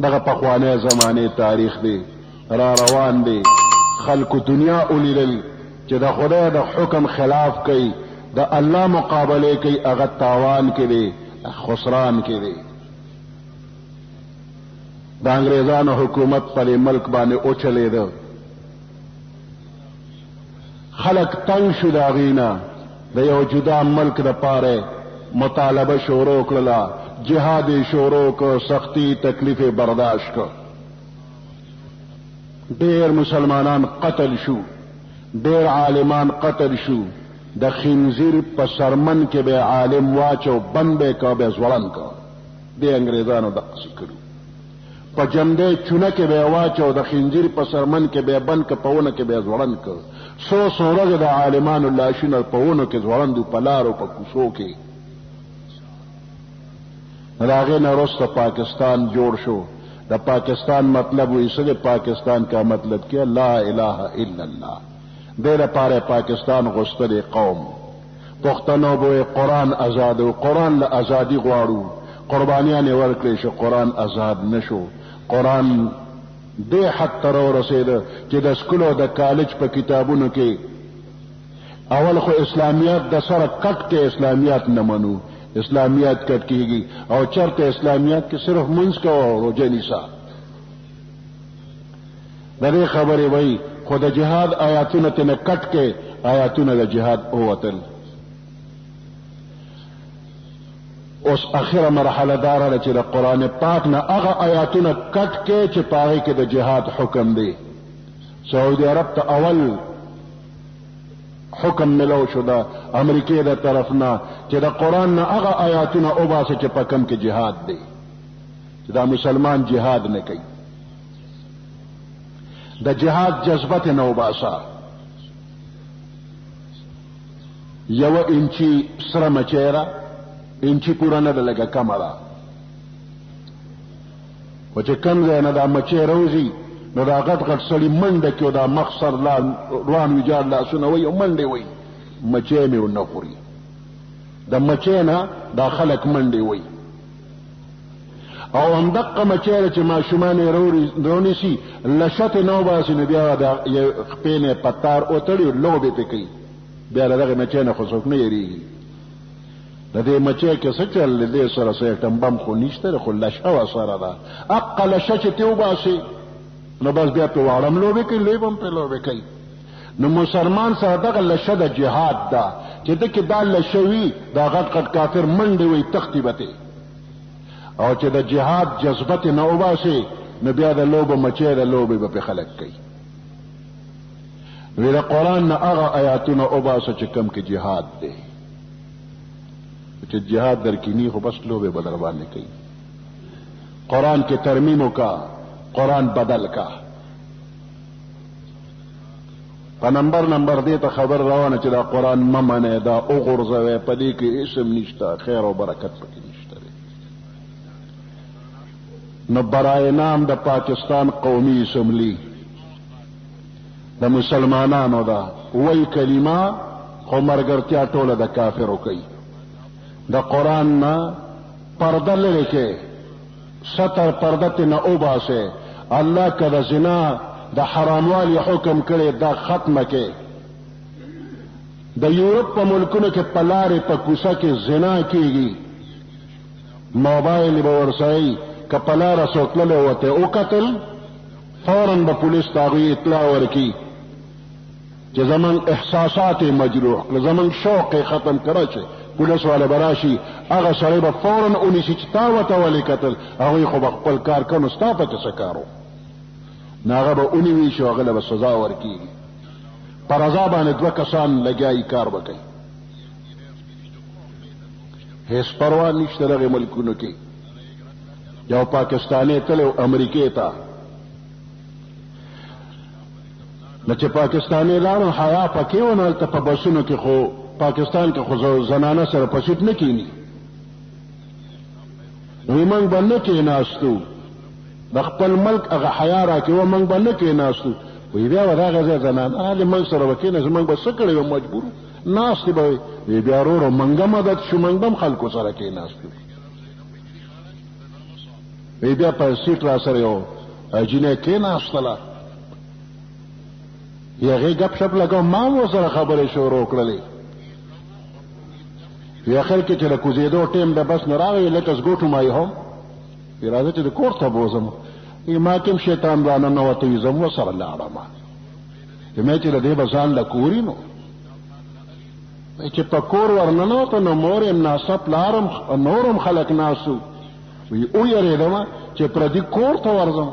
دغه پخوانه زمانه تاریخ دی را روان دی. خلق دنیا اولیدل چې د خدای د حکم خلاف کوي، د الله مقابله کوي، هغه تاوان کې دی، خسران کې دی. د انګریزانو حکومت پر ملک باندې اوچلېده، خلق تنگ شو د هغې د یو جدا ملک د پاره مطالبه شروع کړله، جهاد شروع کو، سختی تکلیف برداشت کو. ډیر مسلمانان قتل شو، ډیر عالمان قتل شو. د خنزیر په سرمن کې به عالم واچو، بند به کو، به ځوړن کو. د انګریزانو دقسې کړو. په جمدې چونه کې به واچو، د خنزیر په سرمن کې به بند کو، په ونه کې به ځوړن کو. سو ورځې د عالمانو لاشونه په ونو کې ځوړندو، په لارو په کوڅو کې. د هغې نه وروسته پاکستان جوړ شو. د پاکستان مطلب وایي څه د پاکستان کا مطلب کیا لا اله الا الله. دې لپاره پاکستان غوښتلی قوم پښتنو به قرآن آزاد و، قرآن له ازادي غواړو. قربانیان یې ورکړې شو، قرآن آزاد نشو. قرآن دې حد ته ورسېده چې د سکولو د کالج په کتابونو کې اول خو اسلامیات د سره کټ کې اسلامیات نه منو، اسلامیات کټ کیږي او چرته اسلامیات کې صرف منځ کو او روزه نیسا. د دې خبرې وای خو د جهاد آیاتونه ته کټ کې آیاتونه د جهاد اوتل. اوس اخره مرحله دار چې د قران پاک نه هغه آیاتونه کټ کې چې پاره کې د جهاد حکم دی. سعودي عرب ته اول حکم ملو شو د امریکای د طرف نه چې د قران نه هغه آیاتونه او باسه چې په کم کې جهاد دی، چې دا مسلمان جهاد نه کوي. د جهاد جذبت نه وباسه. یو انچی سره مچیرا انچی پورا نه لګه کمره، و چې کم ځای نه دا مچی روزي نو دا غټ غټ سړي منډه کې دا مخسر لا روان ویجار لاسونه وي او منډې وي، مچی مې ونه خوري. د مچی نه دا خلک منډې وي. او همدقه مچی چې ماشومان یې رونیسي لشت نه وباسي نو بیا د خپې نه پتار اوتړي لوبې ته کوي. بیا دغه مچی نه خو څوک نه یېرېږي. د دې مچی کې څه چل دې سره سره ټمبم خو نشته، خو لشه ورسره ده. اقه لشه چې ته وباسي نو بس بیا په واړم لوبې کوي، لوی بم په لوبې کوي. نو مسلمان سره دغه لشه د جهاد ده چې دکې دا لشه وي دا غټ غټ کافر منډې وي تختی بته، او چې د جهاد جذبت نه وباسي نو بیا د لوبه مچی د لوبې به په خلک کوي. وی د قرآن نه هغه آیاتونه وباسه چې کم کې جهاد دی، چې جهاد در کې نی خو بس لوبې به در باندې کوي. قرآن کې ترمیمو کا، قرآن بدل کا. په نمبر دې ته خبر روانه چې دا قرآن ممنه دا وغورځوي، په دې کې اسم نشته، خیر او برکت پکې نشته. نو برای نام د پاکستان قومي اسمبلی د مسلمانانو دا وای کلمه خو مرګرتیا ټوله د کافرو کوي. د قرآن نه پرده لري کې ستر پرده نه اوباسه. الله که د زنا د حراموالي حکم کړي دا ختمه کې. د یورپ په ملکونو کې په لارې په کوڅه کې زنا کیږي، موبایل به ورسایي که په لاره څوک تللی وته وکتل فوراً به پولیس ته هغوی اطلاع ورکي چې زمونږ احساسات یې مجروح کړه، زمونږ شوق یې ختم کړه. چې پولیس والا به راشي هغه سړی به فوراً ونیسي چې تا ورته ولې کتل، هغوی خو به خپل کار کوي نو ستا پکې څه کار و. نو هغه به ونیوي شي، هغه له به سزا ورکېږي. په رضا باندې دوه کسان لګیایي کار به کوي، هیڅ پروا نشته دغې ملکونو کې. یو پاکستانی تلو امریکې ته، نو چې پاکستانی لاړو حیا پکې ونه، هلته په بسونو کې خو پاکستان کې خو زنانه سره په سیټ نه کینی. وی موږ به نه کېناستو، د خپل ملک هغه حیا راکوه، موږ به نه کېناستو. وی بیا به دغه ځای زنانه هلې موږ سره به کېناستو، موږ به څه کړی وو مجبور ناستې به وی بیا ورو موږ مدد شو، موږ به هم خلکو سره کېناستو. وی بیا په سیټ را سره یو جینۍ کېناستله هغې ګپ شپ لګاو ما هم ورسره خبرې شروع کړلې وی اخر کې چې د کوزېدو ټیم د بس نه راغی let us go to my home وی راځه چې د کور ته بوځم ما کوم شیطان راننوتی وي زه هم ورسره لاړم ما چې د دې به ځان له کوري نو چې په کور ورننوته نو مور یې ناسته پلارم نورم خلک ناستو وی ویرېدم چې پردي کور ته ورځم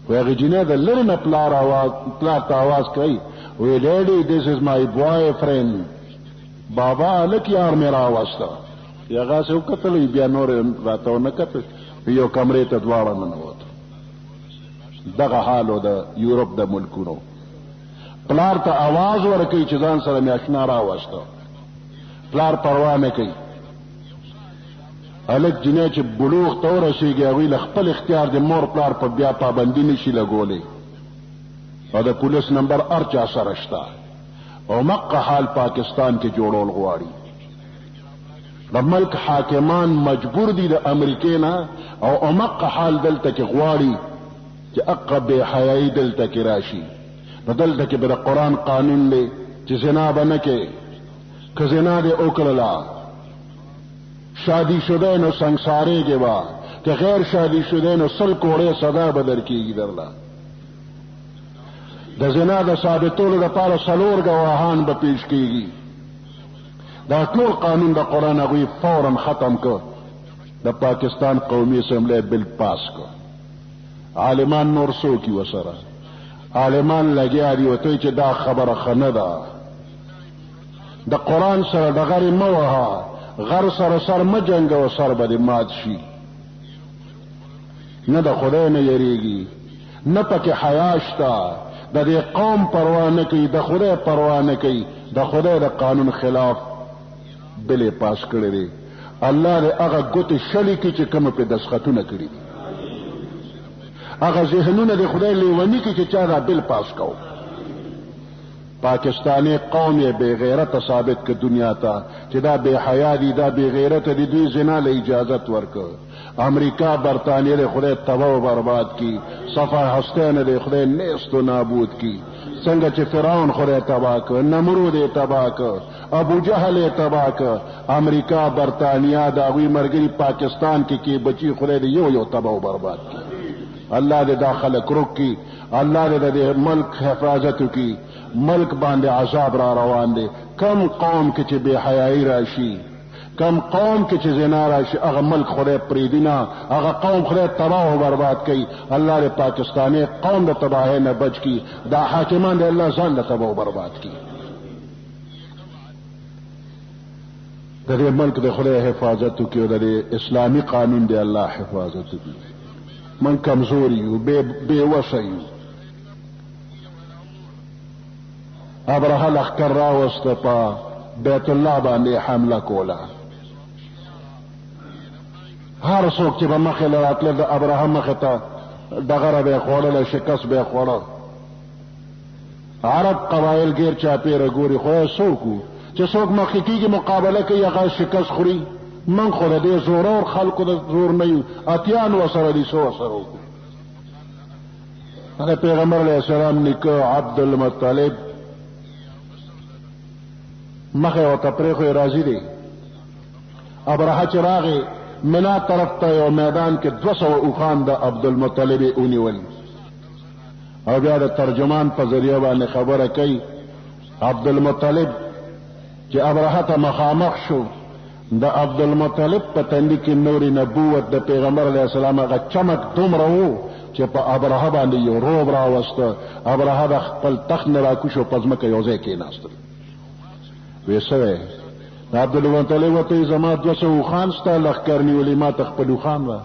وی هغې جینۍ د لرې نه پلار ته آواز کوي وی ډیډي this is my boyfriend بابا هلک یار مې راوسته هغه سې وکتل بیا نور راته ونه کتل یو کمرې ته دواړه ننوتو دغه حال و د یورپ د ملکونو پلار ته آواز ورکوي چې ځان سره مې اشنا راوسته پلار پروا نه کوي هلک جنۍ چې بلوغ ته ورسېږي هغوی له خپل اختیار د مور پلار په بیا پابندي نشي لګولی او د پولیس نمبر هر چا سره شته او مقه حال پاکستان کې جوړول غواړي د ملک حاکمان مجبور دي د امریکې نه او مقه حال دلته کې غواړي چې اقه بې حیایي دلته کې راشي نو دلته کې به د قرآن قانون دی چې زنا به نه کوې که زنا دې وکړله شادی شده نو سنگسارېږې به که غیر شادی شده نو 100 کوړې سزا به درکېږي درله د زنا د ثابتولو دپاره 4 ګواهان به پیش کېږي دا ټول قانون د قرآن هغوی فورا ختم کړ د پاکستان قومي اسمبلی بل پاس کړ عالمان نور څوک یې ورسره عالمان لګیا دي ورته وایي چې دا خبره ښه نه ده د قرآن سره ډغرې مه وهه غر سره سر مه جنګوه سر به دې مات شي نه د خدای نه یریږي نه پکې حیا شته د دې قوم پروا نه کوي د خدای پروا نه کوي د خدای د قانون خلاف بلې پاس کړی دی الله دې هغه ګوتې شلې کړي چې کومه پرې دستخطونه کړي دي هغه ذهنونه د خدای لیوني کړي چې چا دا بل پاس کو پاکستانی قوم یې بے غیرته ثابت کړ دنیا ته چې دا بے حیا دي دا بے غیرته دي دوی زنا له اجازت ورکړ امریکا برطانیه د خدای تباہ و برباد کی صفحه هستین د خدای نیست و نابود کی څنګه چې فرعون خدای تباہ کړ نمرود یې تباہ کړ ابو جهل یې تباہ کړ امریکا برطانیه د هغوی ملګري پاکستان کې بچي خدای د یو تباہ و برباد کی الله دې دا خلک روک کی الله دې د ملک حفاظت کی ملک باندې عذاب را روان دی کم قوم کې چې بے حیايي راشي کم قوم کې چې زنا راشي هغه ملک خدای پریږدي نه هغه قوم خدای تباہ و برباد کوي الله دې پاکستاني قوم د تباهۍ نه بچ کی دا حاکمان دې الله ځان د تباہ و برباد کی د دې ملک د خدای حفاظت وکړي او د اسلامي قانون دې الله حفاظت وکړي من کمزوري یو بے وسه یو ابرهه لښکر راوسته په بیت الله باندې حمله کوله هر څوک چې به مخې له راتله د ابرهه مخې ته ډغره به یې خوړله شکست به یې خوړه عرب قبایل ګیر چاپېره ګوري خو څوک و چې څوک مخکې کېږي مقابله کوي هغه شکست خوري من خو د دې زورور خلکو د زور نه یو اتیان ورسره دي څه ورسره وکړو هغه پیغمبر علیه السلام نیکه عبدالمطلب مخه ورته پرېښوی راضي دی ابرهه چې راغی منا طرف ته یو میدان کې 200 اوښان د عبدالمطلب یې ونیول او بیا د ترجمان په ذریعه باندې خبره کوي عبدالمطلب چې ابرهه ته مخامخ شو د عبدالمطلب په تندي کې نور نبوت د پیغمبر علیه السلام هغه چمک دومره و چې په ابرهه باندې یو روب راوسته ابرهه د خپل تخت نه راکوشو په ځمکه یو ځای کېناستل وی سوی عبدالمطلب ورته زما 200 اوښان ستا لښکر نیولي ما ته خپل اوښان وه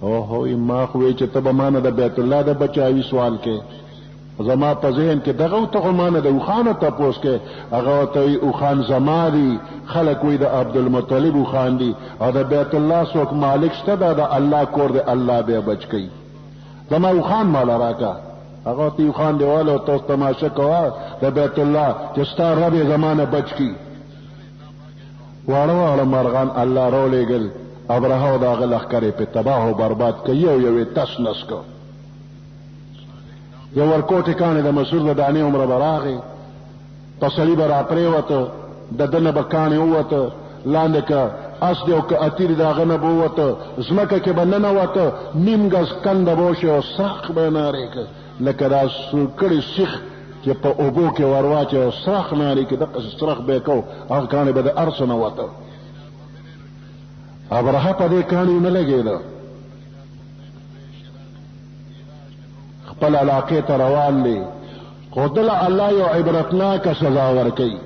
اوهو ما خو وی چې ته به ما نه د بیت الله د بچاوي سوال کې زما په ذهن کې دغه ته خو ما نه د اوښانو تپوس کې هغه ورته وی اوښان زما دي خلک وی د عبدالمطلب اوښان دي او د بیت الله څوک مالک شته دا د الله کور دی الله بیا بچ کوي زما اوښان ماله راکه هغه ته اوښان دیواله او تاسو تماشه کوه د بیت الله چې ستا رب یې زمانه بچ کی واړه واړه مرغان الله راولېږل ابرهه او د هغه لښکرې په تباه او برباد که یو یو یې تس نس که یو ورکوټې کاڼې د مسعود د دانې عمره به راغې په سړي به را پرېوته د ده نه به کاڼې ووته لاندې که اس دی او که اتیر د هغه نه به ووته ځمکه کې به ننوته نیم ګز کنده به وشي او سرخ به یې نارې که لکه دا سورکړی سیخ چې په اوبو کې ور واچوي او سرخ نارې کې دقسې سرخ به یې کو هغه کاڼې به د هر څه نه وته ابرهه په دې کاڼي نه لګېده خپل علاقې ته روان دی خو دله الله یو عبرتناکه سزا ورکوي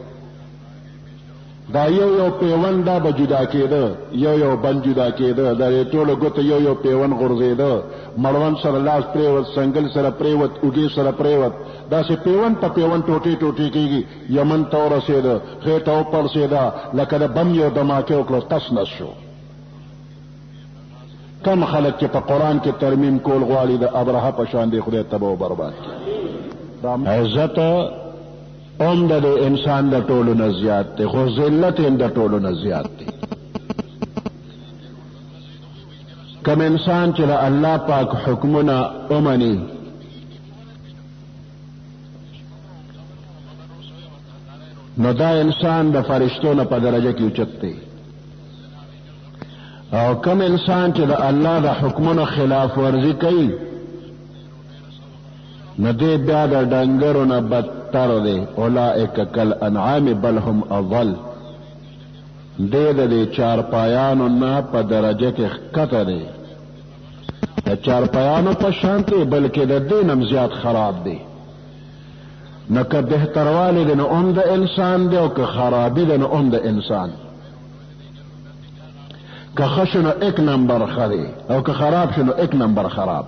دا یو پیوند دا به جدا کېده یو بل جدا کېده دا ټولو ګوته یو پیوند غورځېده مړوند سره لاس پرېوت سنګل سره پرېوت اوږې سره پرېوت داسې پیوند په پیوند ټوټې کېږي یمن ته ورسېده خېټه وپړسېده لکه د بم یو دماکې وکړو تس نس شو کم خلک چې په قرآن کې ترمیم کول غواړي د ابرهه په شان دی خدای تباه و برباد کړي عزت اوم د انسان د ټولو نه زیات دی خو ذلت یې د ټولو نه زیات دی کم انسان چې د الله پاک حکمونه ومني نو دا انسان د فرشتو نه په درجه کې اوچت دی او کم انسان چې د الله د حکمونو خلاف ورزي کوي نو دی بیا د ډنګرو نه بدتر دی اولئک کالانعام بل هم اضل دی د دې چارپایانو نه په درجه کې ښکته دی د چارپایانو په شان دی بلکې د دې نه هم زیات خراب دی نو که بهتروالی دی نو هم د انسان دی او که خرابي دی نو هم د انسان که ښه شو نو ایک نمبر ښه دی او که خراب شو نو ایک نمبر خراب